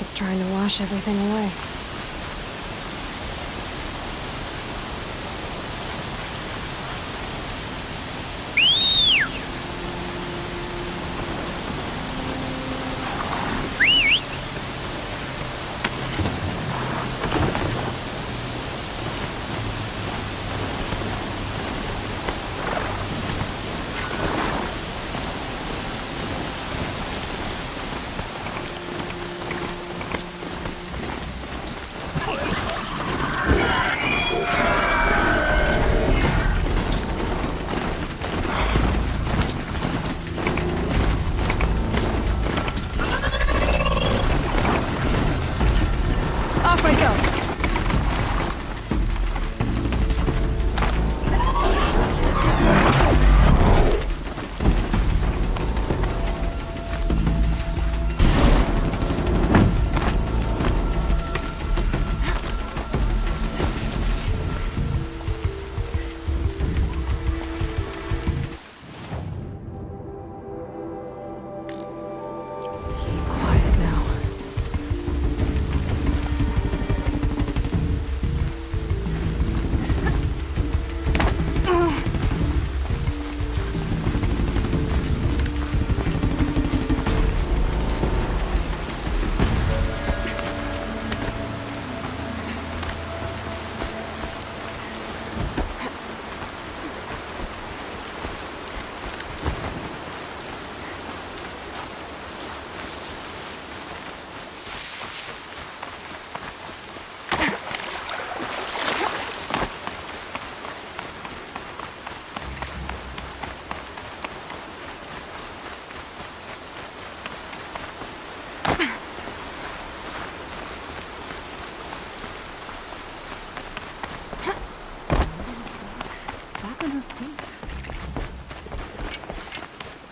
it's trying to wash everything away. Off I go!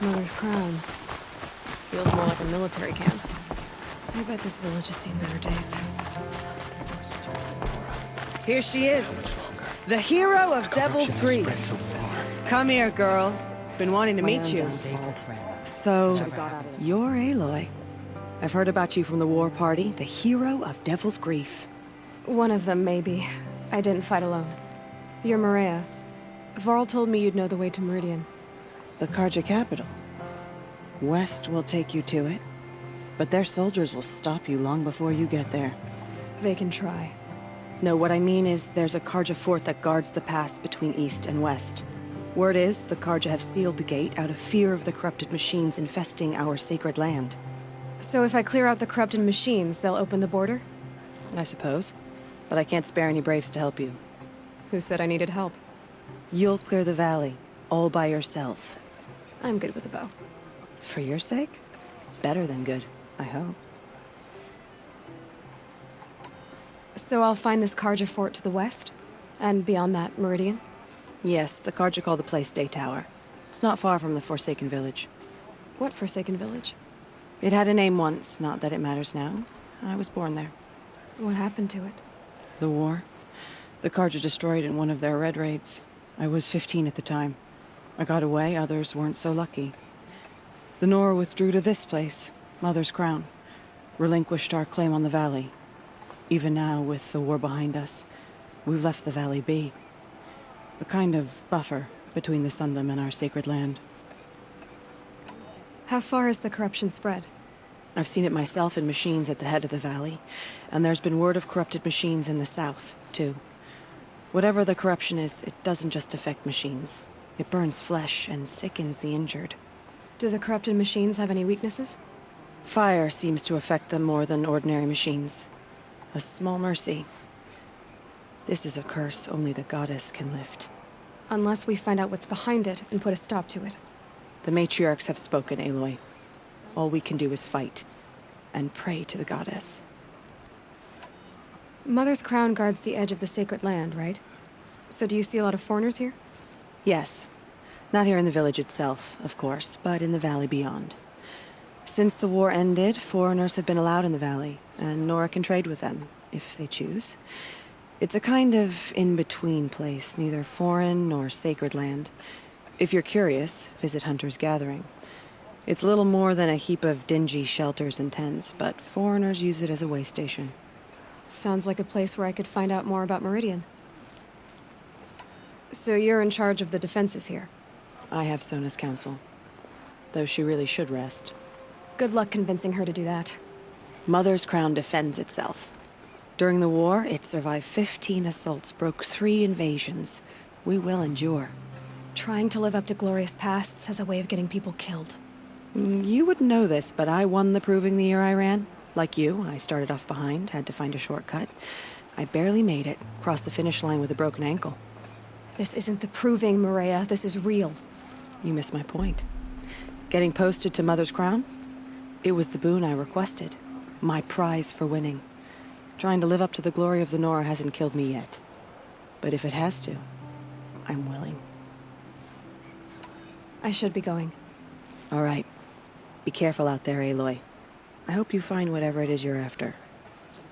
Mother's crown. Feels more like a military camp. I bet this village has seen better days. Here she is. The hero of Devil's Grief. Come here, girl. Been wanting to meet you. So, you're Aloy. I've heard about you from the war party, the hero of Devil's Grief. One of them, maybe. I didn't fight alone. You're Maria. Varl told me you'd know the way to Meridian. The Carja capital. West will take you to it, but their soldiers will stop you long before you get there. They can try. No, what I mean is there's a Carja fort that guards the pass between East and West. Word is, the Carja have sealed the gate out of fear of the corrupted machines infesting our sacred land. So if I clear out the corrupted machines, they'll open the border? I suppose. But I can't spare any braves to help you. Who said I needed help? You'll clear the valley, all by yourself. I'm good with a bow. For your sake? Better than good, I hope. So I'll find this Carja fort to the west? And beyond that, Meridian? Yes, the Carja call the place Day Tower. It's not far from the Forsaken Village. What Forsaken Village? It had a name once, not that it matters now. I was born there. What happened to it? The war. The Carja destroyed in one of their red raids. I was 15 at the time. I got away, others weren't so lucky. The Nora withdrew to this place, Mother's Crown. Relinquished our claim on the valley. Even now, with the war behind us, we've left the valley be. A kind of buffer between the Sundom and our sacred land. How far has the corruption spread? I've seen it myself in machines at the head of the valley, and there's been word of corrupted machines in the south, too. Whatever the corruption is, it doesn't just affect machines. It burns flesh and sickens the injured. Do the corrupted machines have any weaknesses? Fire seems to affect them more than ordinary machines. A small mercy. This is a curse only the goddess can lift. Unless we find out what's behind it and put a stop to it. The matriarchs have spoken, Aloy. All we can do is fight. And pray to the goddess. Mother's Crown guards the edge of the sacred land, right? So do you see a lot of foreigners here? Yes. Not here in the village itself, of course, but in the valley beyond. Since the war ended, foreigners have been allowed in the valley, and Nora can trade with them, if they choose. It's a kind of in-between place, neither foreign nor sacred land. If you're curious, visit Hunter's Gathering. It's little more than a heap of dingy shelters and tents, but foreigners use it as a way station. Sounds like a place where I could find out more about Meridian. So you're in charge of the defenses here? I have Sona's counsel. Though she really should rest. Good luck convincing her to do that. Mother's Crown defends itself. During the war, it survived 15 assaults, broke 3 invasions. We will endure. Trying to live up to glorious pasts has a way of getting people killed. You wouldn't know this, but I won the proving the year I ran. Like you, I started off behind, had to find a shortcut. I barely made it, crossed the finish line with a broken ankle. This isn't the proving, Maria. This is real. You missed my point. Getting posted to Mother's Crown? It was the boon I requested. My prize for winning. Trying to live up to the glory of the Nora hasn't killed me yet. But if it has to, I'm willing. I should be going. All right. Be careful out there, Aloy. I hope you find whatever it is you're after.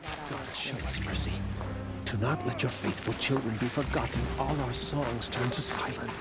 God, show us mercy. Do not let your faithful children be forgotten. All our songs turn to silence.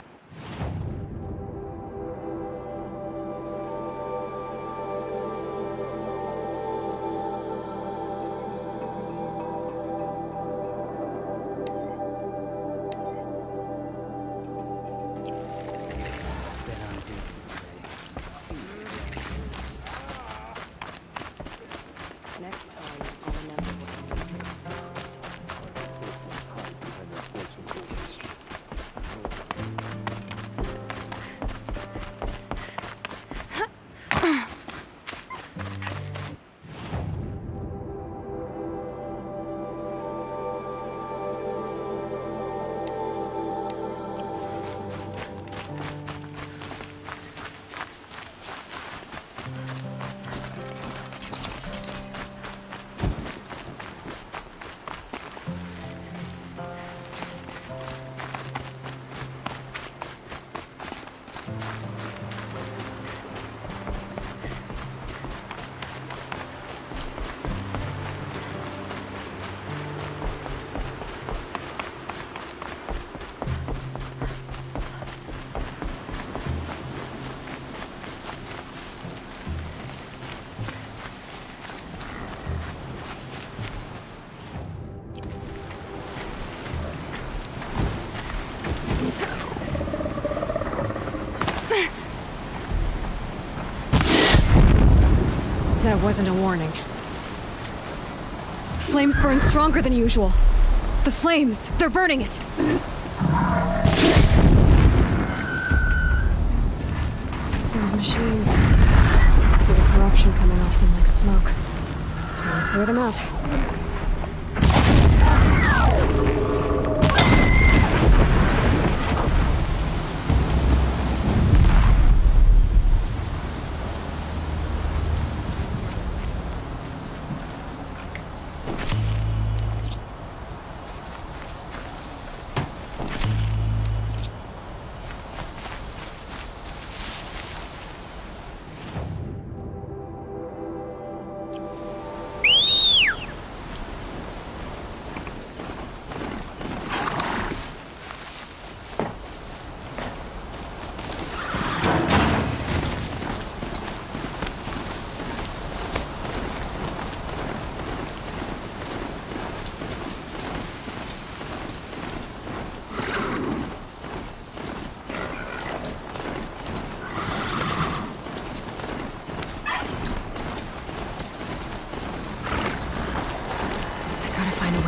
That wasn't a warning. Flames burn stronger than usual. The flames, they're burning it. Those machines. I see the corruption coming off them like smoke. Time to clear them out.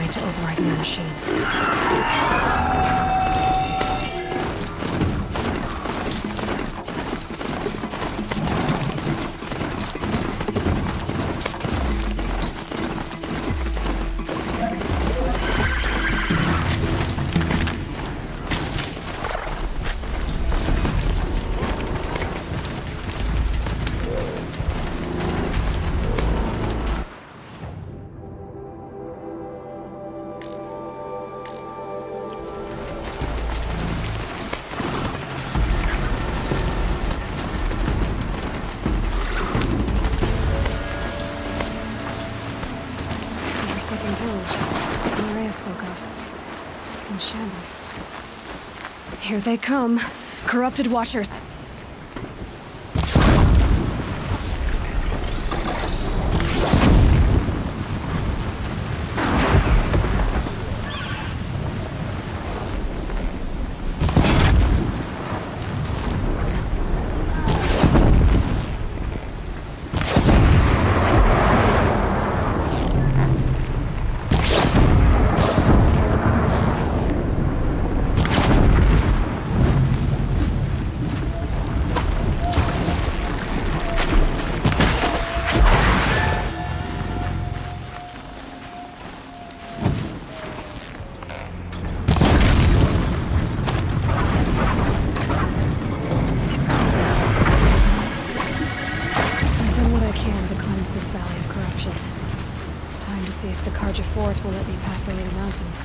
To override the machines. Shambles. Here they come. Corrupted Watchers. fort will let me pass over the mountains.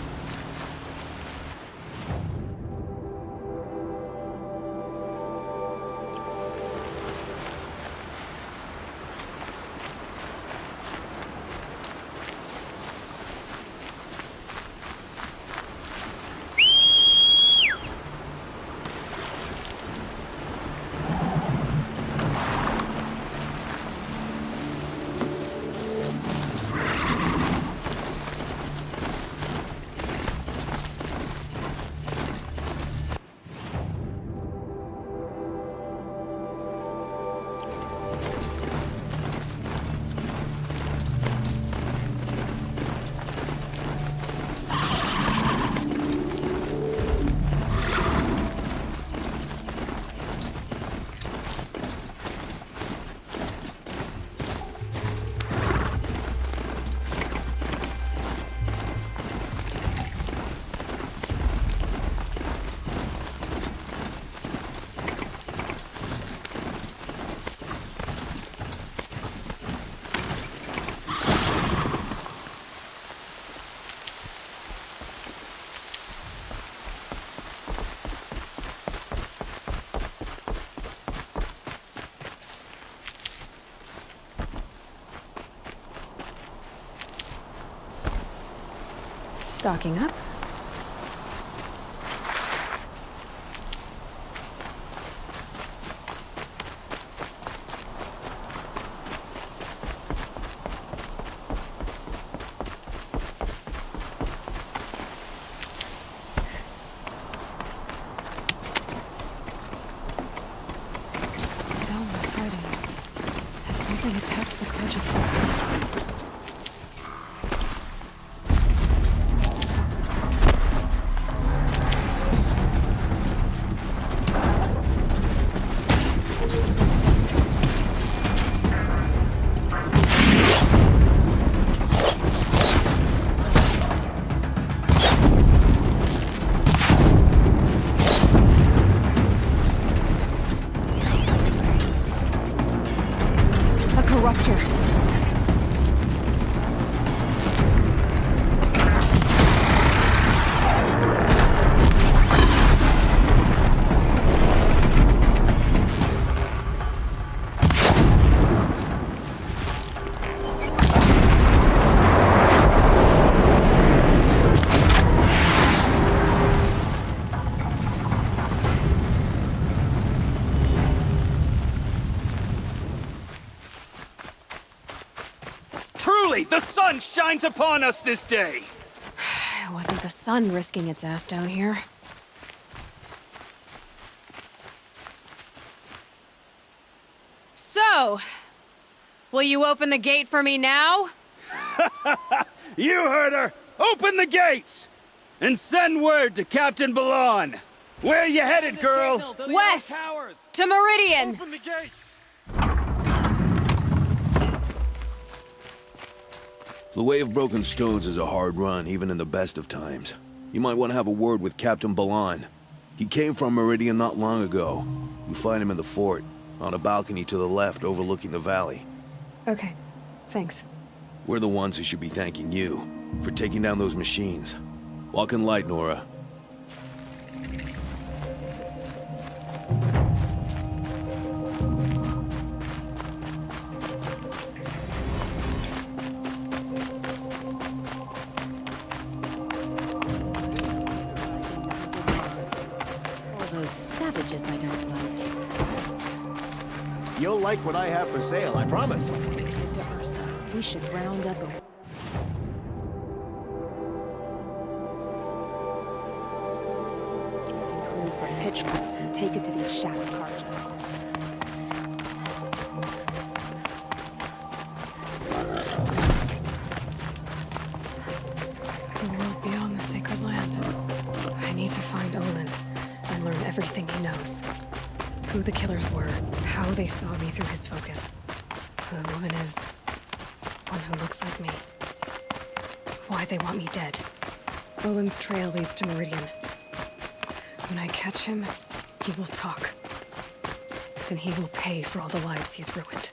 Stocking up. Sounds of fighting. Has something attacked the Carja fort? Truly, the sun shines upon us this day! It wasn't the sun risking its ass down here. So, will you open the gate for me now? You heard her! Open the gates! And send word to Captain Balan! Where you headed, girl? West! To Meridian! Open the gates! The Way of Broken Stones is a hard run, even in the best of times. You might want to have a word with Captain Balan. He came from Meridian not long ago. You find him in the fort, on a balcony to the left overlooking the valley. Okay, thanks. We're the ones who should be thanking you for taking down those machines. Walk in light, Nora. Savages I don't like. You'll like what I have for sale, I promise. To Ursa, we should round up a... Crew from Pitchcraft and take it to these shadow Carja. The world beyond the sacred land. I need to find Olin. And learn everything he knows. Who the killers were, how they saw me through his focus. Who the woman is. One who looks like me. Why they want me dead. Olin's trail leads to Meridian. When I catch him, he will talk. Then he will pay for all the lives he's ruined.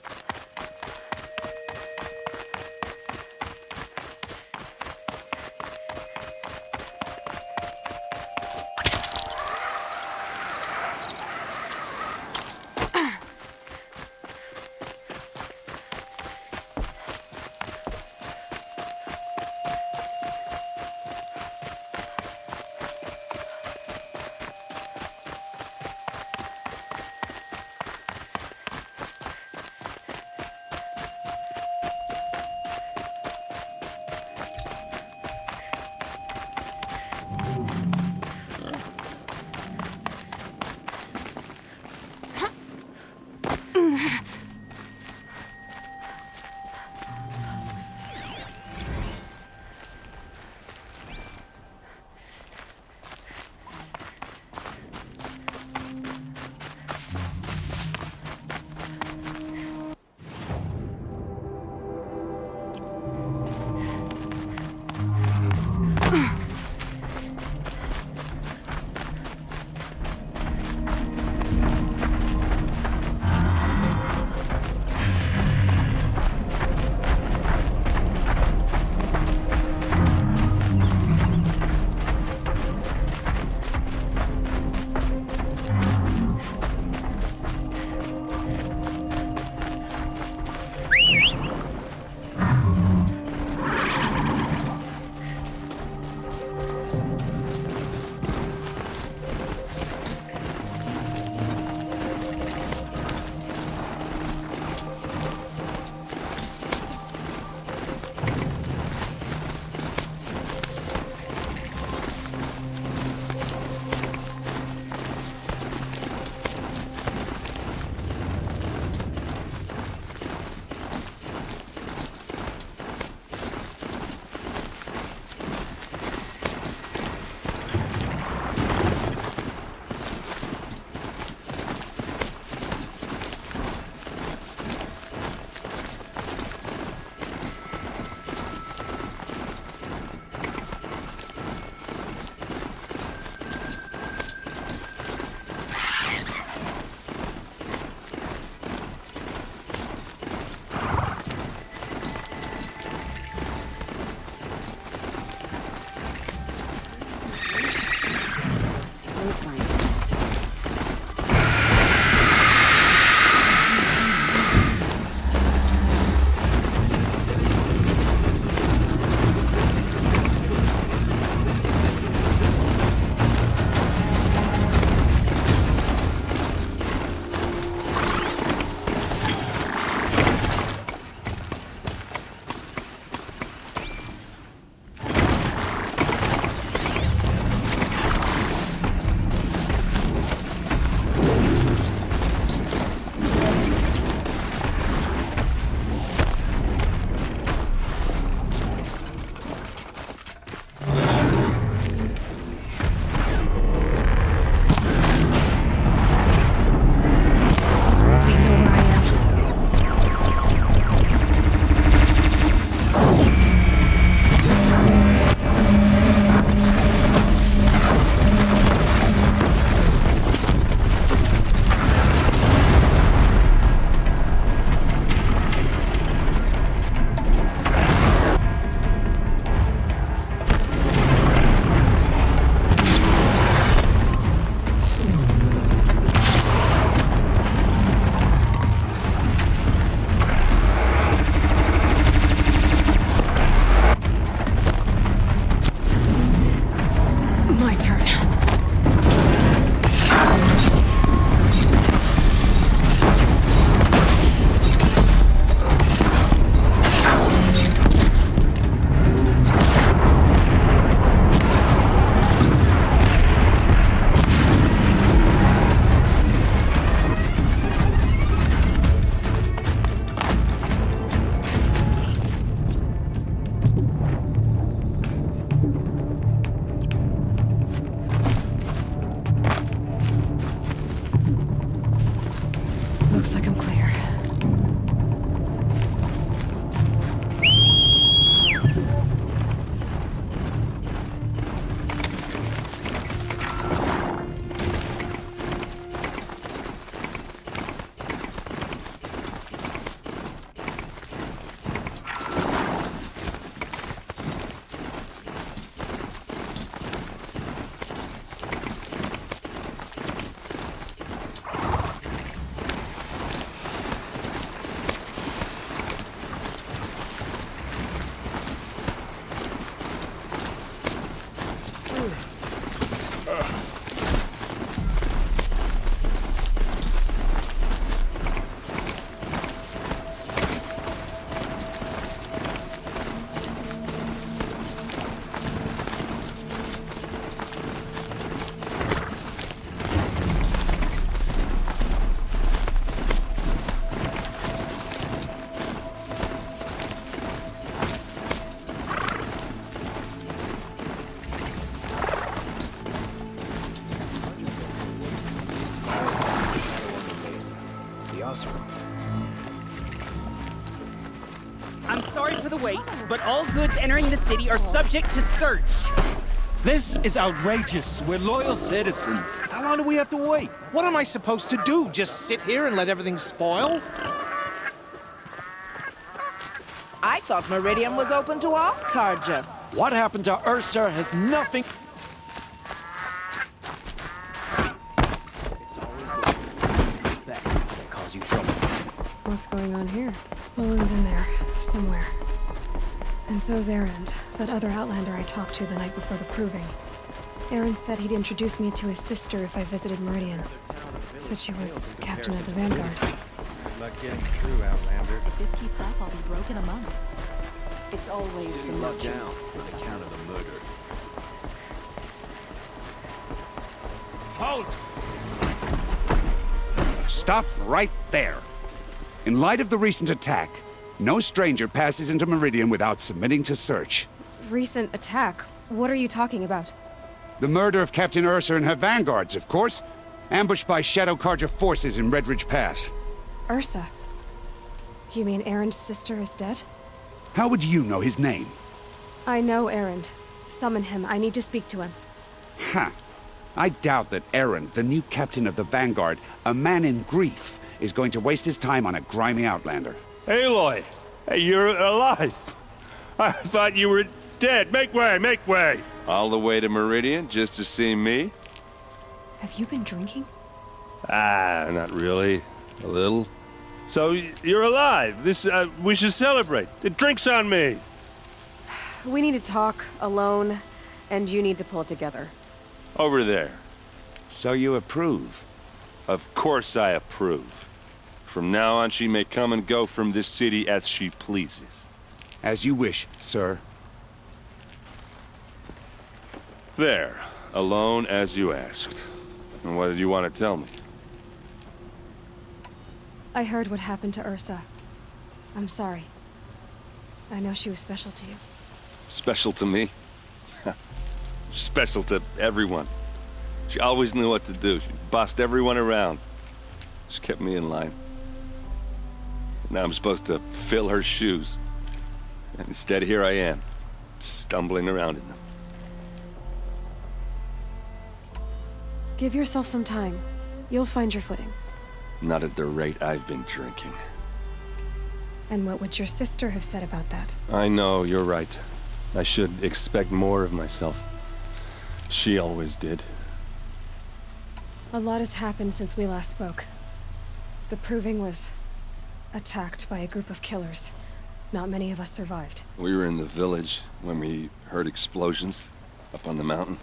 I'm sorry for the wait, but all goods entering the city are subject to search. This is outrageous. We're loyal citizens. How long do we have to wait? What am I supposed to do? Just sit here and let everything spoil? I thought Meridian was open to all Carja. What happened to Ursa has nothing... It's always the that cause you trouble. What's going on here? Olin's in there, somewhere. And so's Erend, that other Outlander I talked to the night before the proving. Erend said he'd introduce me to his sister if I visited Meridian. Said she was captain of the Vanguard. Good luck getting through, Outlander. If this keeps up, I'll be broken a month. It's always the merchants. on account of the murder. Halt! Stop right there. In light of the recent attack, no stranger passes into Meridian without submitting to search. Recent attack? What are you talking about? The murder of Captain Ursa and her vanguards, of course. Ambushed by Shadow Carja forces in Red Ridge Pass. Ursa? You mean Erend's sister is dead? How would you know his name? I know Erend. Summon him. I need to speak to him. Ha! I doubt that Erend, the new captain of the Vanguard, a man in grief, is going to waste his time on a grimy Outlander. Aloy! Hey, you're alive! I thought you were dead. Make way, make way! All the way to Meridian just to see me? Have you been drinking? Ah, not really. A little. So, you're alive. We should celebrate. The drink's on me. We need to talk, alone, and you need to pull it together. Over there. So you approve? Of course I approve. From now on, she may come and go from this city as she pleases. As you wish, sir. There. Alone as you asked. And what did you want to tell me? I heard what happened to Ursa. I'm sorry. I know she was special to you. Special to me? Special to everyone. She always knew what to do. She bossed everyone around. She kept me in line. Now I'm supposed to fill her shoes. And instead, here I am, stumbling around in them. Give yourself some time. You'll find your footing. Not at the rate I've been drinking. And what would your sister have said about that? I know, you're right. I should expect more of myself. She always did. A lot has happened since we last spoke. The Proving was attacked by a group of killers. Not many of us survived. We were in the village when we heard explosions up on the mountain.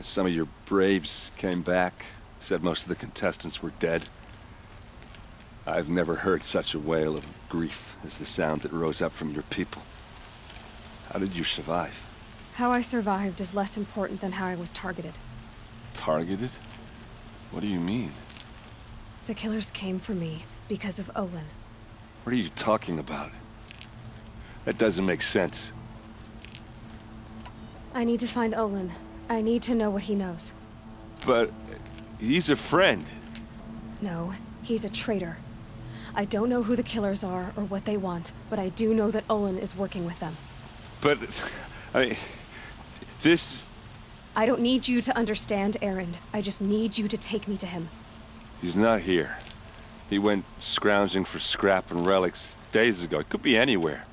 Some of your braves came back, said most of the contestants were dead. I've never heard such a wail of grief as the sound that rose up from your people. How did you survive? How I survived is less important than how I was targeted. Targeted? What do you mean? The killers came for me because of Olin. What are you talking about? That doesn't make sense. I need to find Olin. I need to know what he knows. But he's a friend. No, he's a traitor. I don't know who the killers are or what they want, but I do know that Olin is working with them. But, this... I don't need you to understand, Erend. I just need you to take me to him. He's not here. He went scrounging for scrap and relics days ago. It could be anywhere.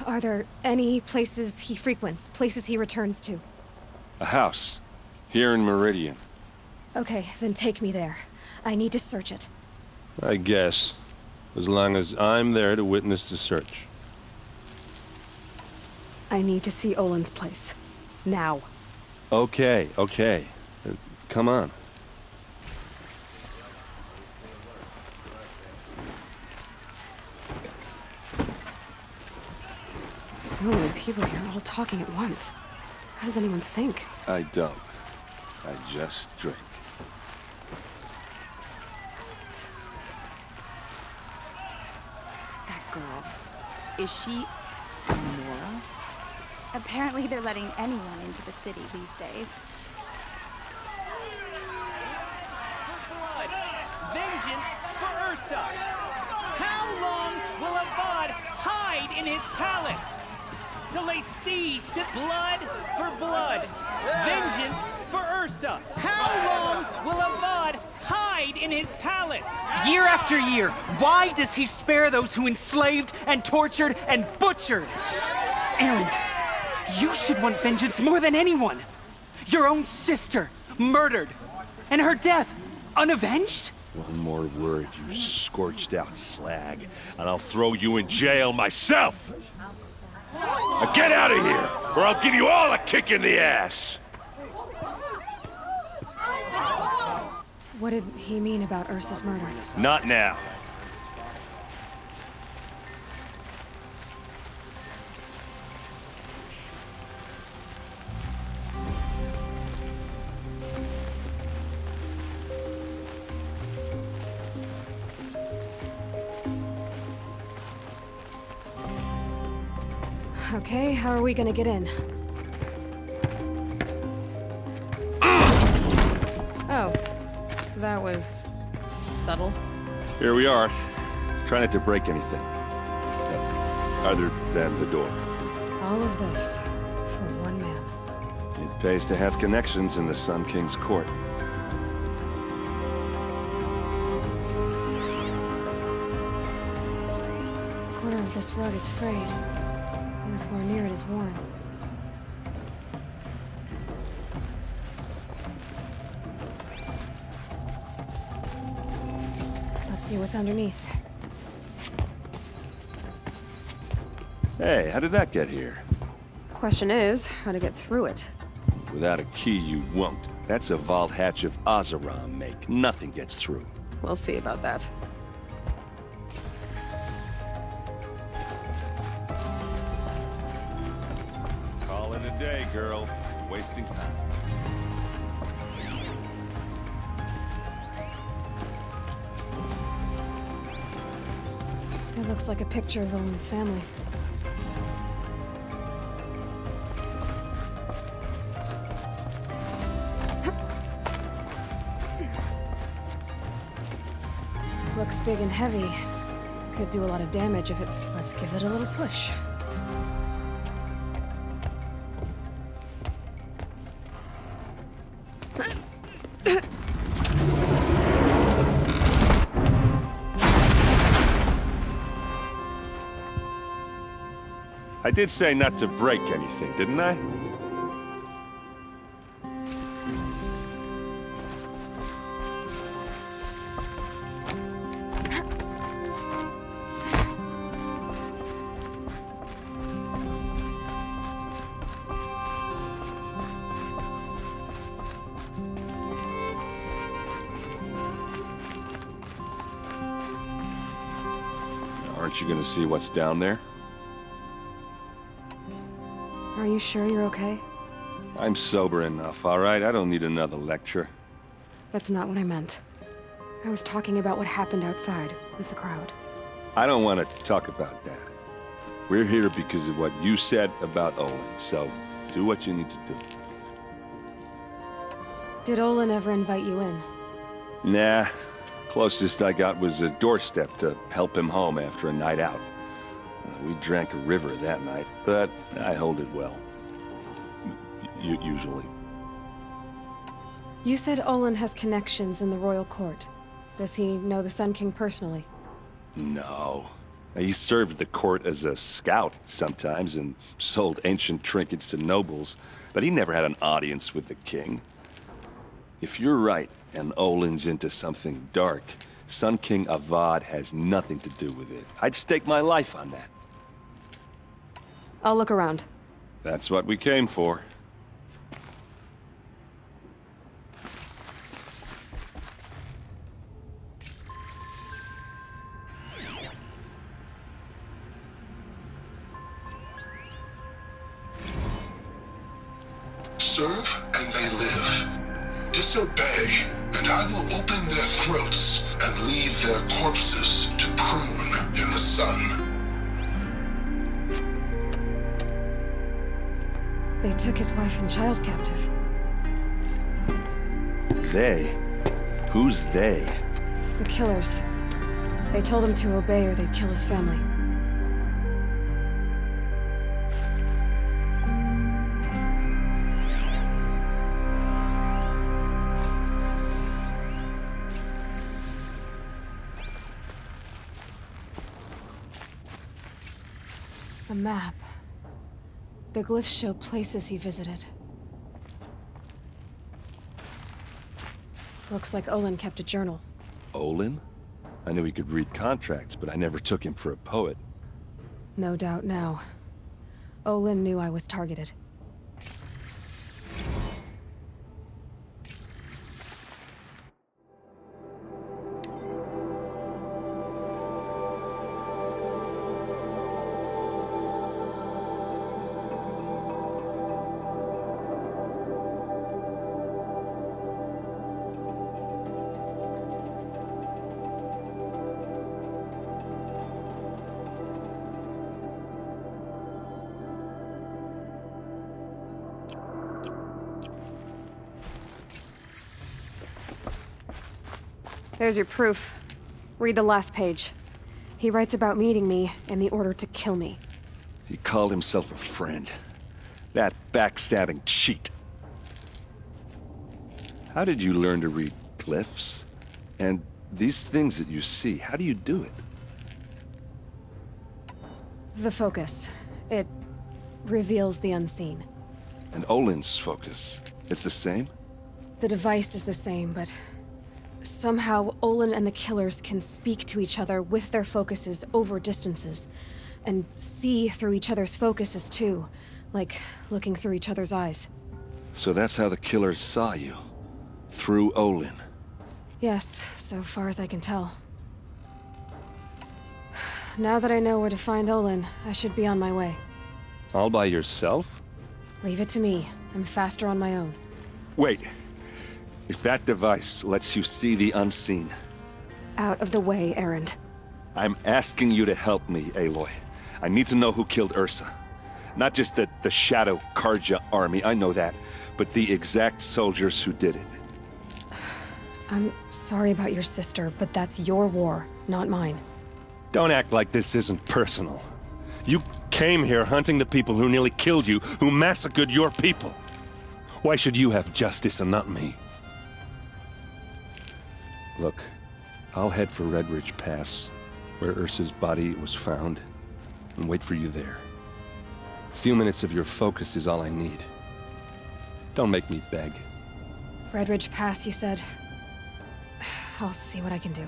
Are there any places he frequents, places he returns to? A house. Here in Meridian. Okay, then take me there. I need to search it. I guess. As long as I'm there to witness the search. I need to see Olin's place. Now. Okay. Come on. So many people here, all talking at once. How does anyone think? I don't. I just drink. That girl. Is she Nora? Apparently they're letting anyone into the city these days. Blood! Vengeance for Ursa! How long will Avad hide in his palace? To lay siege to blood for blood. Vengeance for Ursa. How long will Avad hide in his palace? Year after year, why does he spare those who enslaved and tortured and butchered? Erend, you should want vengeance more than anyone. Your own sister, murdered. And her death, unavenged? One more word, you scorched out slag, and I'll throw you in jail myself! Now get out of here, or I'll give you all a kick in the ass! What did he mean about Ursa's murder? Not now. Okay, how are we gonna get in? Oh, that was subtle. Here we are. Try not to break anything. Other than the door. All of this for one man. It pays to have connections in the Sun King's court. The corner of this rug is frayed, and the floor near it is worn. Let's see what's underneath. Hey, how did that get here? Question is, how to get through it. Without a key, you won't. That's a vault hatch of Oseram make. Nothing gets through. We'll see about that. Call it a day, girl. Wasting time. It looks like a picture of Owen's family. Looks big and heavy. Could do a lot of damage if it... Let's give it a little push. I did say not to break anything, didn't I? Aren't you gonna see what's down there? Are you sure you're okay? I'm sober enough, all right? I don't need another lecture. That's not what I meant. I was talking about what happened outside with the crowd. I don't want to talk about that. We're here because of what you said about Owen, so do what you need to do. Did Olin ever invite you in? Nah. Closest I got was a doorstep to help him home after a night out. We drank a river that night, but I hold it well. Usually. You said Olin has connections in the royal court. Does he know the Sun King personally? No. He served the court as a scout sometimes and sold ancient trinkets to nobles, but he never had an audience with the king. If you're right, and Olin's into something dark, Sun King Avad has nothing to do with it. I'd stake my life on that. I'll look around. That's what we came for. Serve and they live. Disobey, and I will open their throats and leave their corpses to prune in the sun. They took his wife and child captive. They? Who's they? The killers. They told him to obey or they'd kill his family. A map. The glyphs show places he visited. Looks like Olin kept a journal. Olin? I knew he could read contracts, but I never took him for a poet. No doubt now. Olin knew I was targeted. There's your proof. Read the last page. He writes about meeting me and the order to kill me. He called himself a friend. That backstabbing cheat. How did you learn to read glyphs? And these things that you see, how do you do it? The focus. It reveals the unseen. And Olin's focus, it's the same? The device is the same, but somehow Olin and the killers can speak to each other with their focuses over distances, and see through each other's focuses too, like looking through each other's eyes. So that's how the killers saw you? Through Olin? Yes, so far as I can tell. Now that I know where to find Olin, I should be on my way. All by yourself? Leave it to me. I'm faster on my own. Wait. If that device lets you see the unseen... Out of the way, Erend. I'm asking you to help me, Aloy. I need to know who killed Ursa. Not just the Shadow Karja army, I know that, but the exact soldiers who did it. I'm sorry about your sister, but that's your war, not mine. Don't act like this isn't personal. You came here hunting the people who nearly killed you, who massacred your people. Why should you have justice and not me? Look, I'll head for Red Ridge Pass, where Ursa's body was found, and wait for you there. A few minutes of your focus is all I need. Don't make me beg. Red Ridge Pass, you said? I'll see what I can do.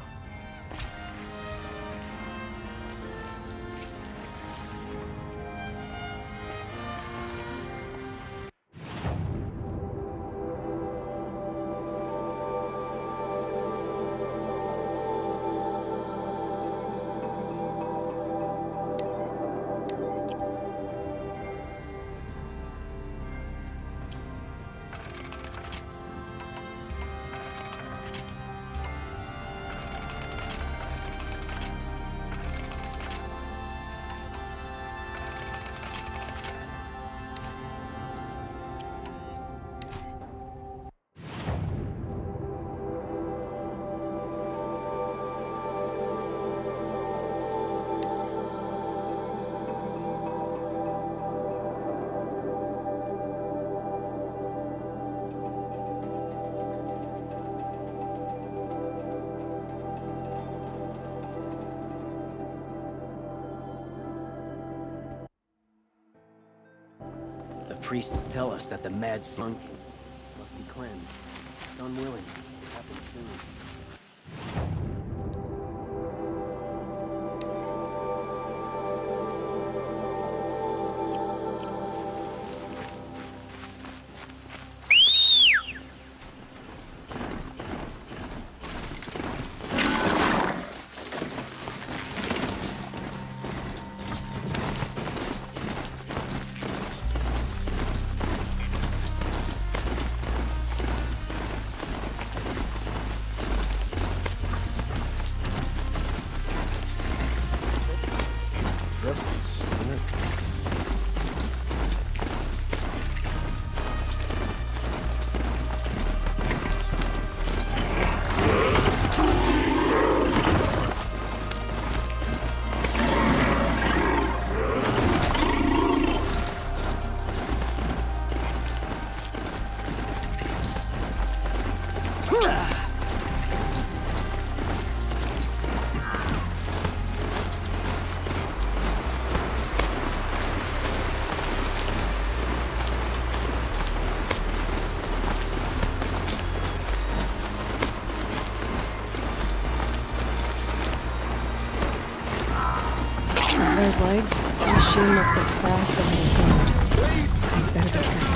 The priests tell us that the mad sun must be cleansed. Unwilling. It happens soon. those legs, the machine looks as fast as it is loud. You better be careful.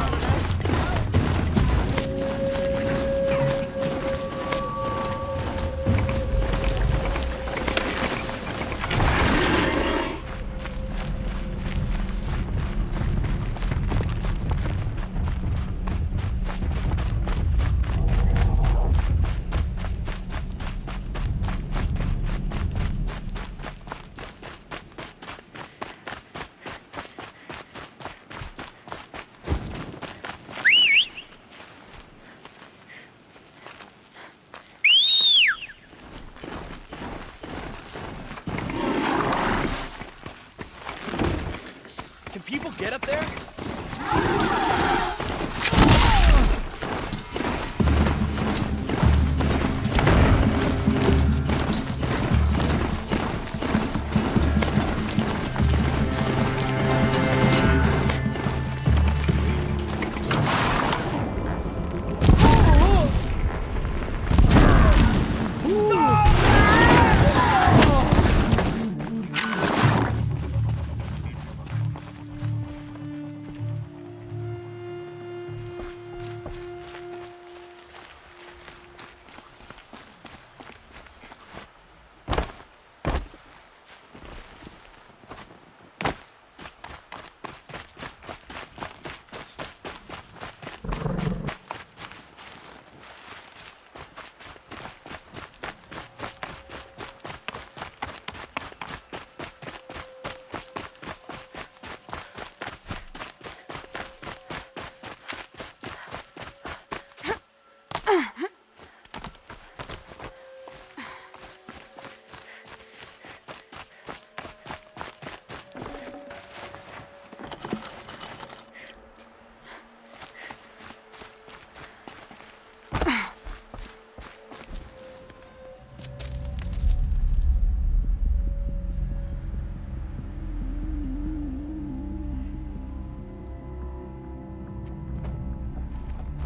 Can people get up there?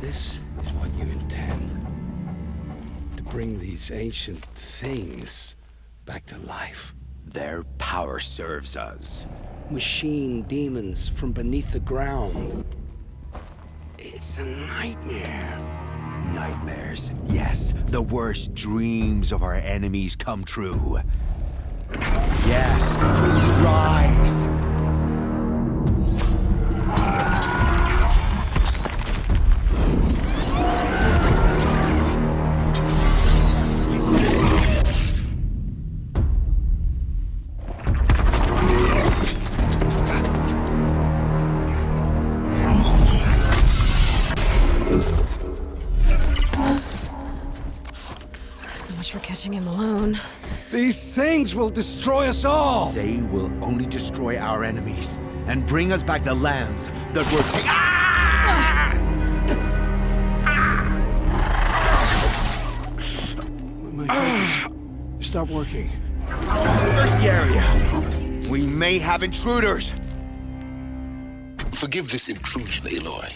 This is what you intend. To bring these ancient things back to life. Their power serves us. Machine demons from beneath the ground. It's a nightmare. Nightmares, yes. The worst dreams of our enemies come true. Yes, rise! For catching him alone. These things will destroy us all! They will only destroy our enemies and bring us back the lands that were taken. Ah! My fingers stop working. Search the area. We may have intruders. Forgive this intrusion, Aloy.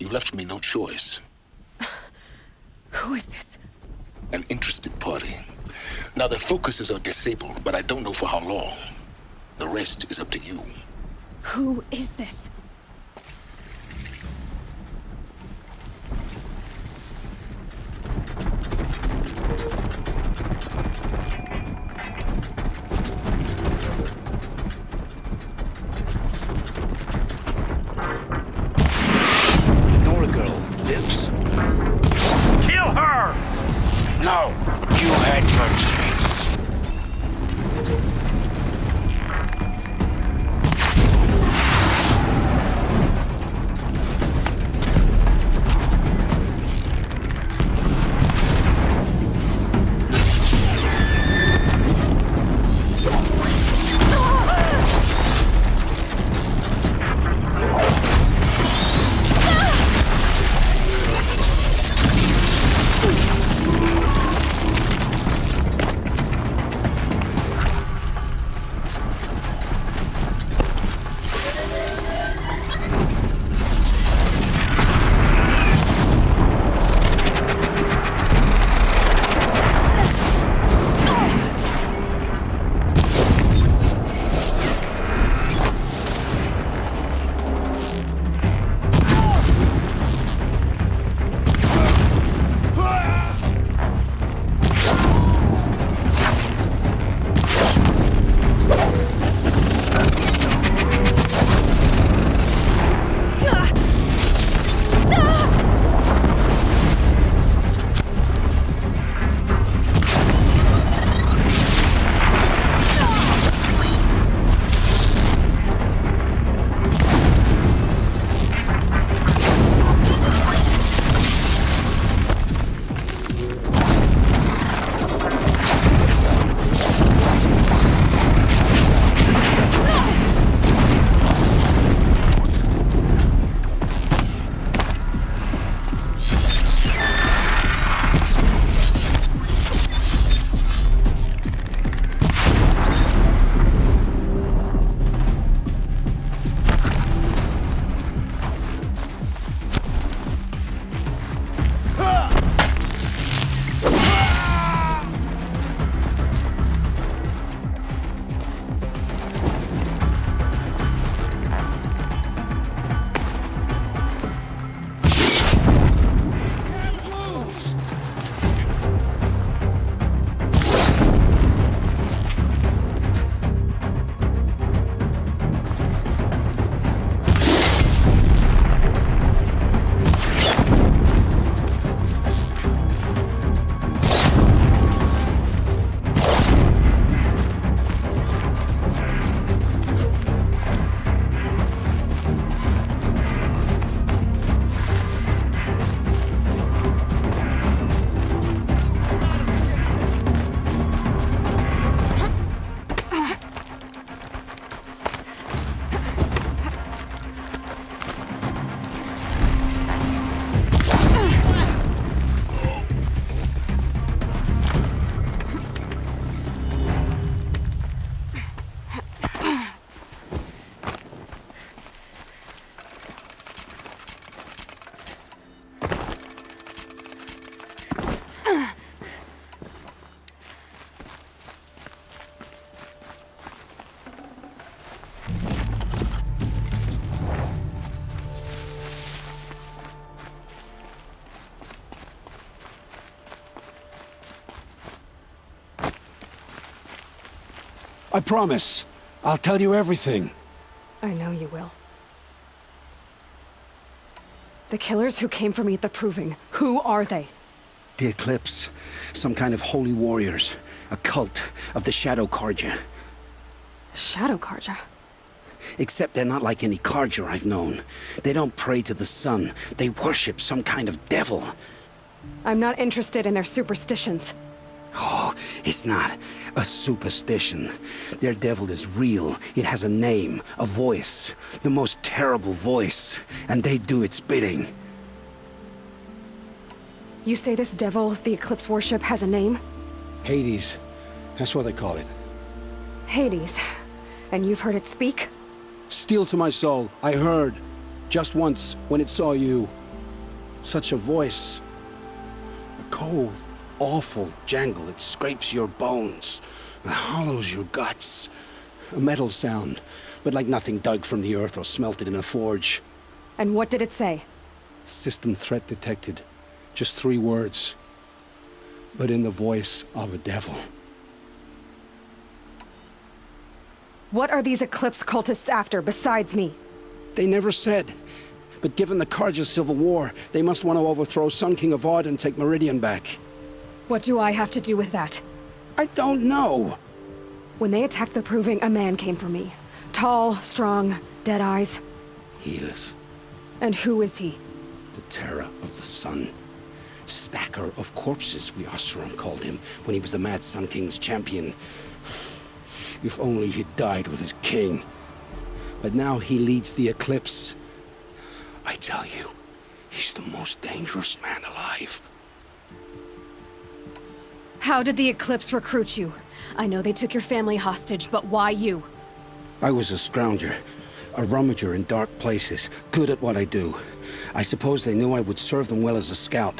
You left me no choice. Who is this? An interested party. Now, their focuses are disabled, but I don't know for how long. The rest is up to you. Who is this? Nora girl lives. Kill her! No! You had your chance. I promise. I'll tell you everything. I know you will. The killers who came for me at the Proving, who are they? The Eclipse. Some kind of holy warriors. A cult of the Shadow Carja. Shadow Carja? Except they're not like any Carja I've known. They don't pray to the sun. They worship some kind of devil. I'm not interested in their superstitions. Oh, it's not a superstition. Their devil is real. It has a name, a voice. The most terrible voice. And they do its bidding. You say this devil the Eclipse worship has a name? Hades. That's what they call it. Hades. And you've heard it speak? Steel to my soul. I heard. Just once, when it saw you. Such a voice. A cold, awful jangle. It scrapes your bones. It hollows your guts. A metal sound, but like nothing dug from the earth or smelted in a forge. And what did it say? System threat detected. Just 3 words. But in the voice of a devil. What are these Eclipse cultists after, besides me? They never said. But given the Carja civil war, they must want to overthrow Sun King Avad and take Meridian back. What do I have to do with that? I don't know. When they attacked the Proving, a man came for me. Tall, strong, dead eyes. Helis. And who is he? The terror of the sun. Stacker of corpses, we Oseram called him, when he was the Mad Sun King's champion. If only he'd died with his king. But now he leads the Eclipse. I tell you, he's the most dangerous man alive. How did the Eclipse recruit you? I know they took your family hostage, but why you? I was a scrounger, a rummager in dark places, good at what I do. I suppose they knew I would serve them well as a scout.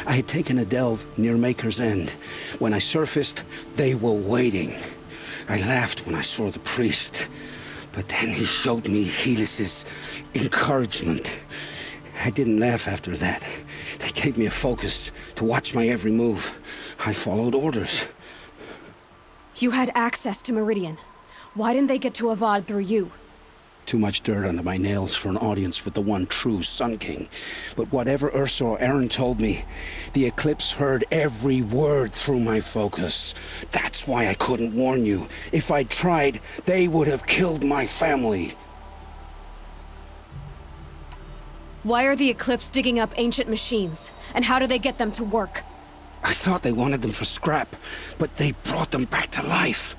I had taken a delve near Maker's End. When I surfaced, they were waiting. I laughed when I saw the priest, but then he showed me Helis's encouragement. I didn't laugh after that. They gave me a focus to watch my every move. I followed orders. You had access to Meridian. Why didn't they get to Avad through you? Too much dirt under my nails for an audience with the one true Sun King. But whatever Ursa or Aaron told me, the Eclipse heard every word through my focus. That's why I couldn't warn you. If I'd tried, they would have killed my family. Why are the Eclipse digging up ancient machines? And how do they get them to work? I thought they wanted them for scrap, but they brought them back to life.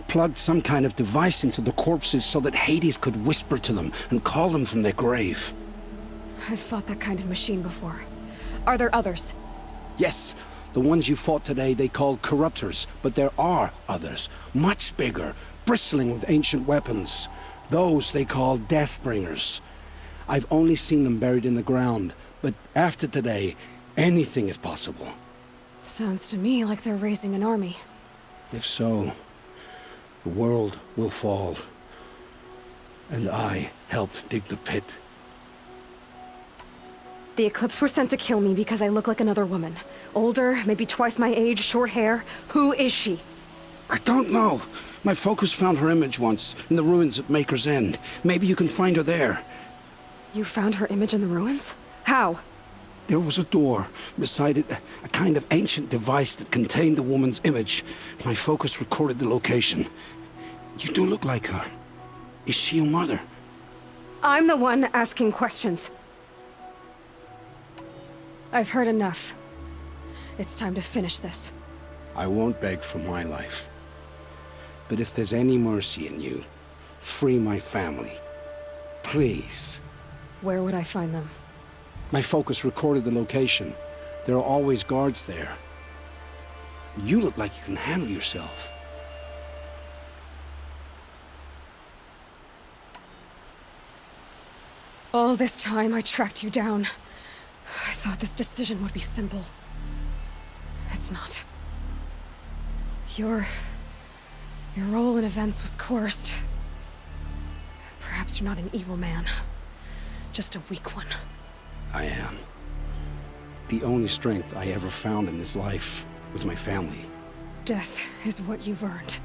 Plugged some kind of device into the corpses so that Hades could whisper to them and call them from their grave. I've fought that kind of machine before. Are there others? Yes, the ones you fought today they called corruptors, but there are others, much bigger, bristling with ancient weapons. Those they call Deathbringers. I've only seen them buried in the ground, but after today, anything is possible. Sounds to me like they're raising an army. If so, the world will fall. And I helped dig the pit. The Eclipse were sent to kill me because I look like another woman. Older, maybe twice my age, short hair. Who is she? I don't know. My focus found her image once, in the ruins at Maker's End. Maybe you can find her there. You found her image in the ruins? How? There was a door. Beside it, a kind of ancient device that contained the woman's image. My focus recorded the location. You do look like her. Is she your mother? I'm the one asking questions. I've heard enough. It's time to finish this. I won't beg for my life. But if there's any mercy in you, free my family. Please. Where would I find them? My focus recorded the location. There are always guards there. You look like you can handle yourself. All this time I tracked you down. I thought this decision would be simple. It's not. Your role in events was coerced. Perhaps you're not an evil man. Just a weak one. I am. The only strength I ever found in this life was my family. Death is what you've earned.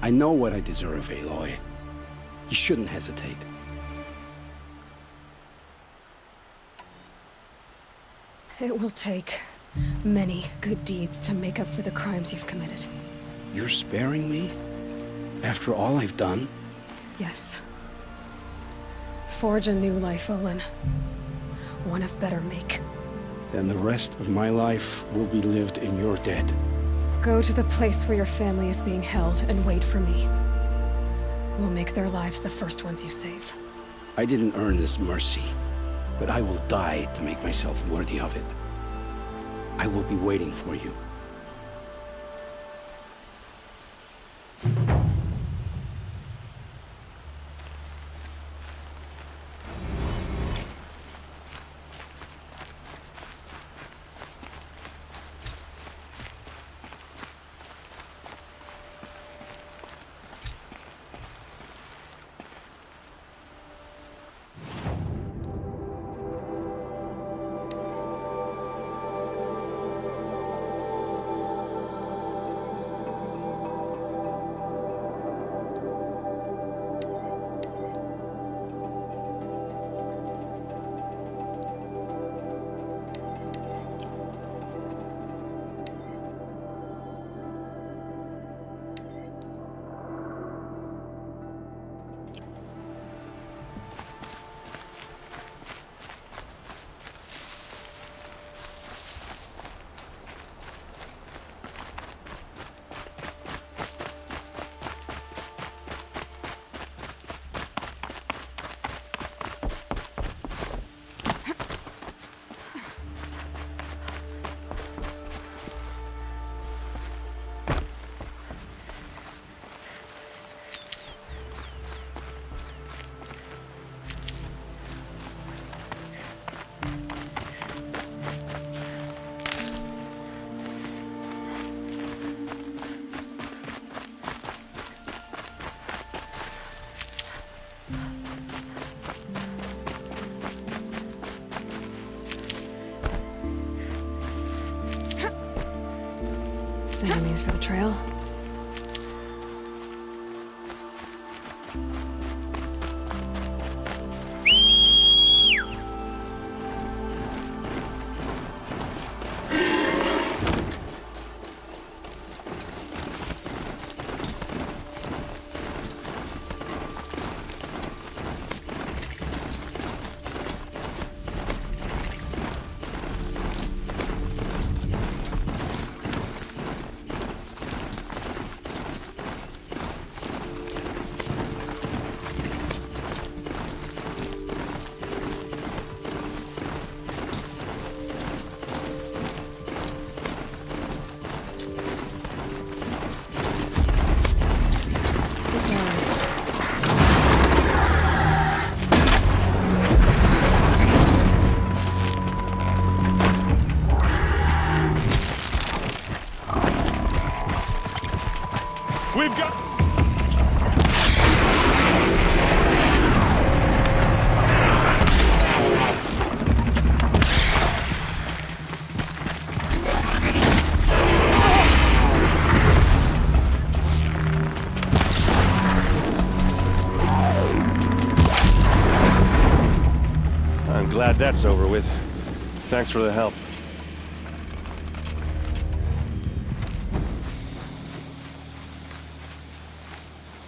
I know what I deserve, Aloy. You shouldn't hesitate. It will take many good deeds to make up for the crimes you've committed. You're sparing me? After all I've done? Yes. Forge a new life, Olin. One of better make. Then the rest of my life will be lived in your debt. Go to the place where your family is being held and wait for me. We'll make their lives the first ones you save. I didn't earn this mercy, but I will die to make myself worthy of it. I will be waiting for you. Saving these for the trail. We've got... I'm glad that's over with. Thanks for the help.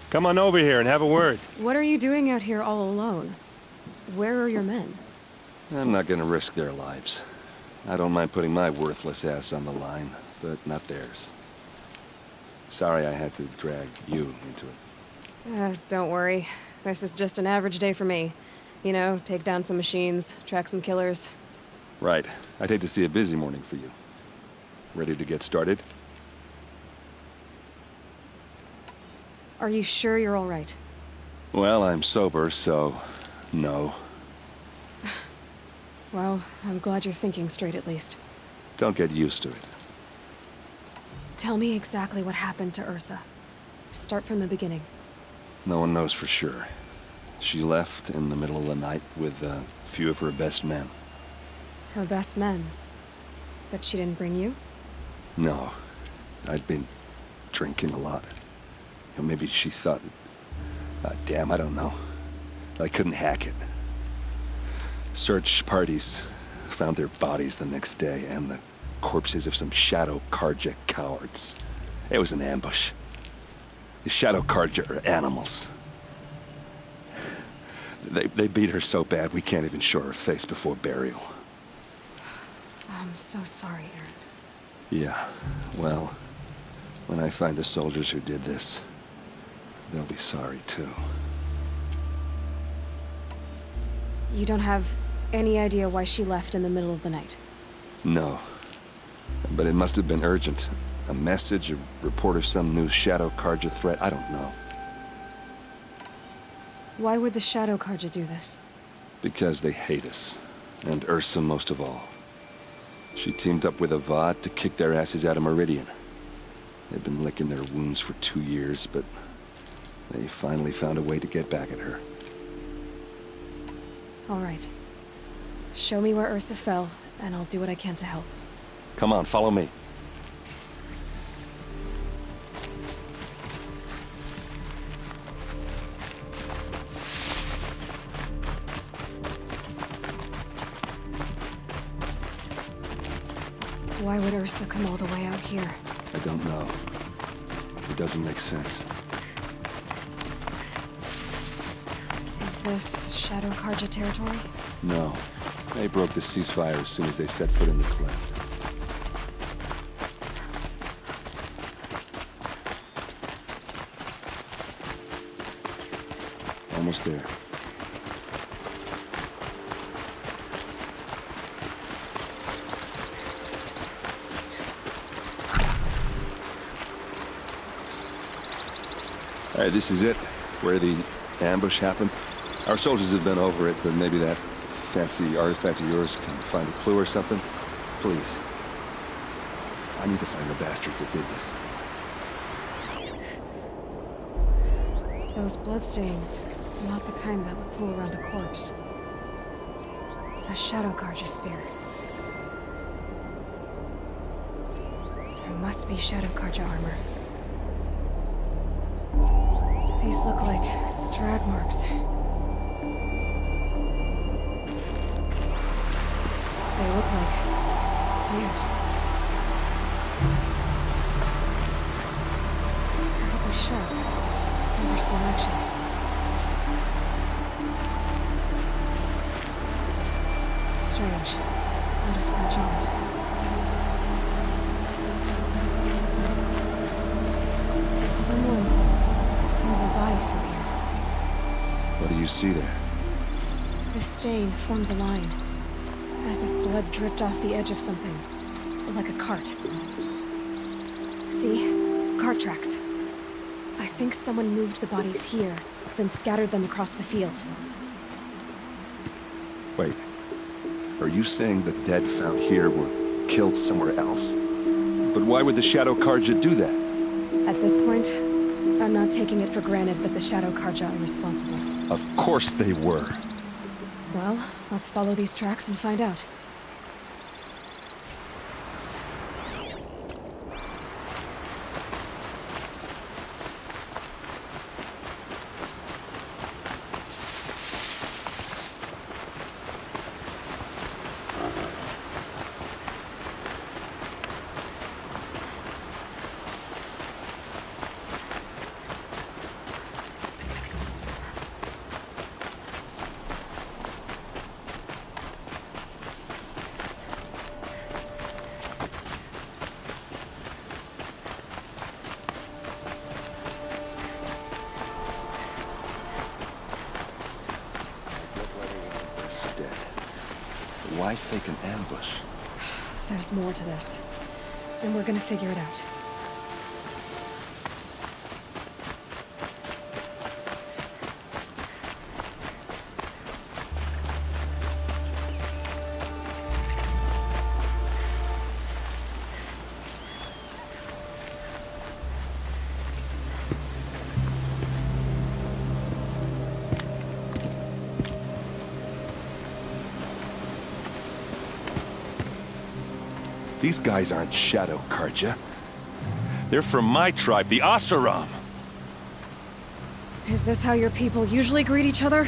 Come on over here and have a word. What are you doing out here all alone? Where are your men? I'm not gonna risk their lives. I don't mind putting my worthless ass on the line, but not theirs. Sorry I had to drag you into it. Don't worry. This is just an average day for me. You know, take down some machines, track some killers. Right. I'd hate to see a busy morning for you. Ready to get started? Are you sure you're all right? Well, I'm sober, so... no. Well, I'm glad you're thinking straight at least. Don't get used to it. Tell me exactly what happened to Ursa. Start from the beginning. No one knows for sure. She left in the middle of the night with a few of her best men. Her best men? But she didn't bring you? No. I'd been drinking a lot. know, maybe she thought, damn, I don't know. I couldn't hack it. Search parties found their bodies the next day and the corpses of some Shadow Karja cowards. It was an ambush. The Shadow Karja are animals. They beat her so bad we can't even show her face before burial. I'm so sorry, Erend. Yeah, well, when I find the soldiers who did this, they'll be sorry too. You don't have any idea why she left in the middle of the night? No. But it must have been urgent. A message, a report of some new Shadow Karja threat, I don't know. Why would the Shadow Karja do this? Because they hate us. And Ursa most of all. She teamed up with Avad to kick their asses out of Meridian. They've been licking their wounds for 2 years, but they finally found a way to get back at her. All right. Show me where Ursa fell, and I'll do what I can to help. Come on, follow me. Why would Ursa come all the way out here? I don't know. It doesn't make sense. Is this Shadow Karja territory? No. They broke the ceasefire as soon as they set foot in the cleft. Almost there. All right, this is it, where the ambush happened. Our soldiers have been over it, but maybe that fancy artifact of yours can find a clue or something. Please. I need to find the bastards that did this. Those bloodstains, not the kind that would pool around a corpse. A Shadow Karja spear. There must be Shadow Karja armor. These look like drag marks. They look like snares. It's perfectly sharp. Never seen action. Strange. Not a scratch on it. Did someone move a body through here? What do you see there? This stain forms a line. As if blood dripped off the edge of something. Like a cart. See? Cart tracks. I think someone moved the bodies here, then scattered them across the field. Wait. Are you saying the dead found here were killed somewhere else? But why would the Shadow Karja do that? At this point, I'm not taking it for granted that the Shadow Karja are responsible. Of course they were. Well, let's follow these tracks and find out. Why fake an ambush? There's more to this. And we're gonna figure it out. These guys aren't Shadow Karja. They're from my tribe, the Asaram. Is this how your people usually greet each other?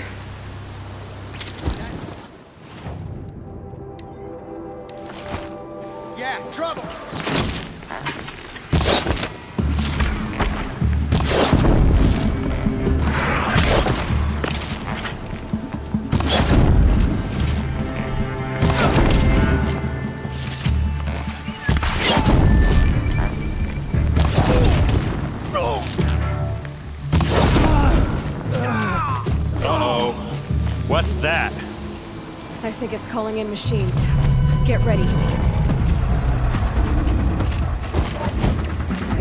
Yeah, trouble! Uh-oh. What's that? I think it's calling in machines. Get ready.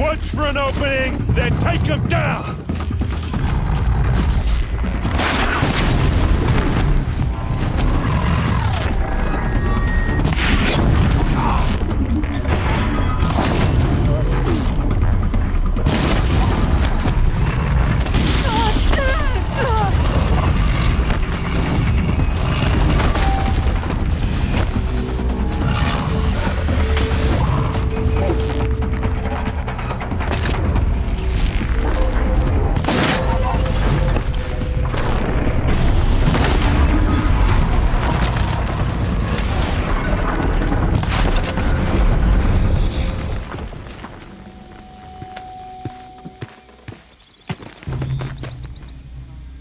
Watch for an opening, then take him down!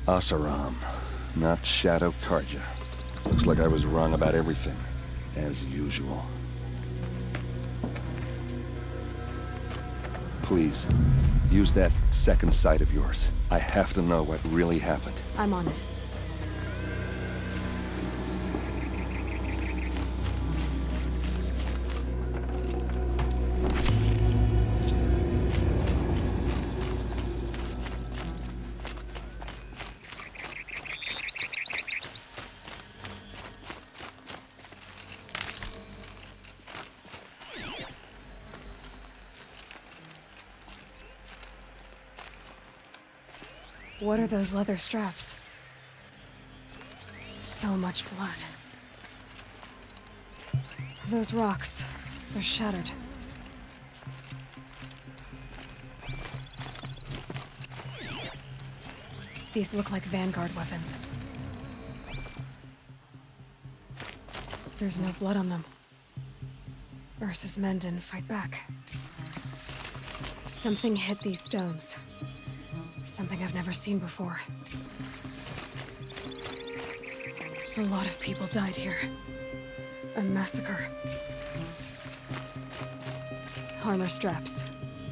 Asaram, not Shadow Karja. Looks like I was wrong about everything, as usual. Please, use that second sight of yours. I have to know what really happened. I'm on it. What are those leather straps? So much blood. Those rocks, they're shattered. These look like Vanguard weapons. There's no blood on them. Ursa's men didn't fight back. Something hit these stones. Something I've never seen before. A lot of people died here. A massacre. Armor straps,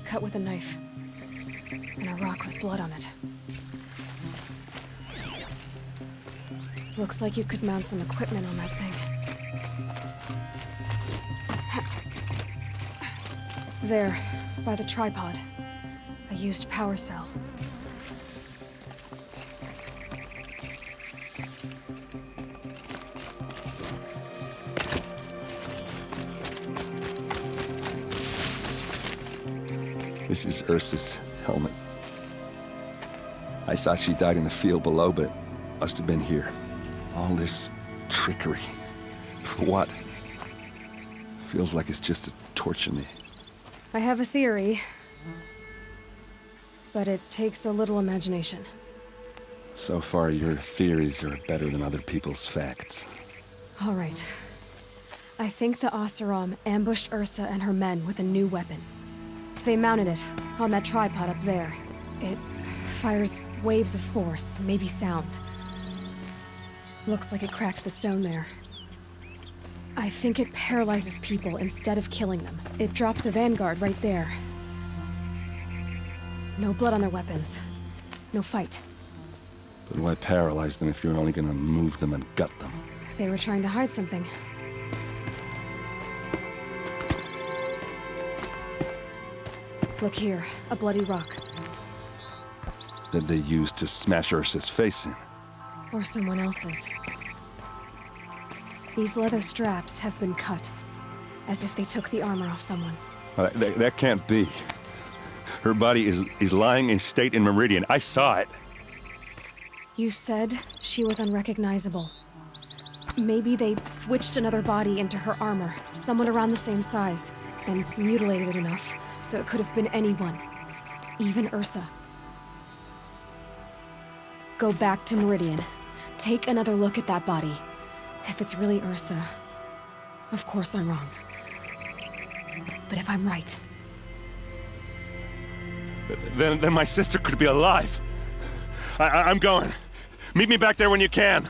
cut with a knife. And a rock with blood on it. Looks like you could mount some equipment on that thing. There, by the tripod. A used power cell. This is Ursa's helmet. I thought she died in the field below, but must have been here. All this trickery. For what? Feels like it's just to torture me. I have a theory. But it takes a little imagination. So far, your theories are better than other people's facts. All right. I think the Oseram ambushed Ursa and her men with a new weapon. They mounted it on that tripod up there. It fires waves of force, maybe sound. Looks like it cracked the stone there. I think it paralyzes people instead of killing them. It dropped the Vanguard right there. No blood on their weapons. No fight. But why paralyze them if you're only gonna move them and gut them? They were trying to hide something. Look here, a bloody rock. That they used to smash Ursa's face in. Or someone else's. These leather straps have been cut, as if they took the armor off someone. That can't be. Her body is lying in state in Meridian. I saw it. You said she was unrecognizable. Maybe they switched another body into her armor, someone around the same size, and mutilated it enough, so it could have been anyone. Even Ursa. Go back to Meridian. Take another look at that body. If it's really Ursa, of course I'm wrong. But if I'm right... Then my sister could be alive. I'm going. Meet me back there when you can.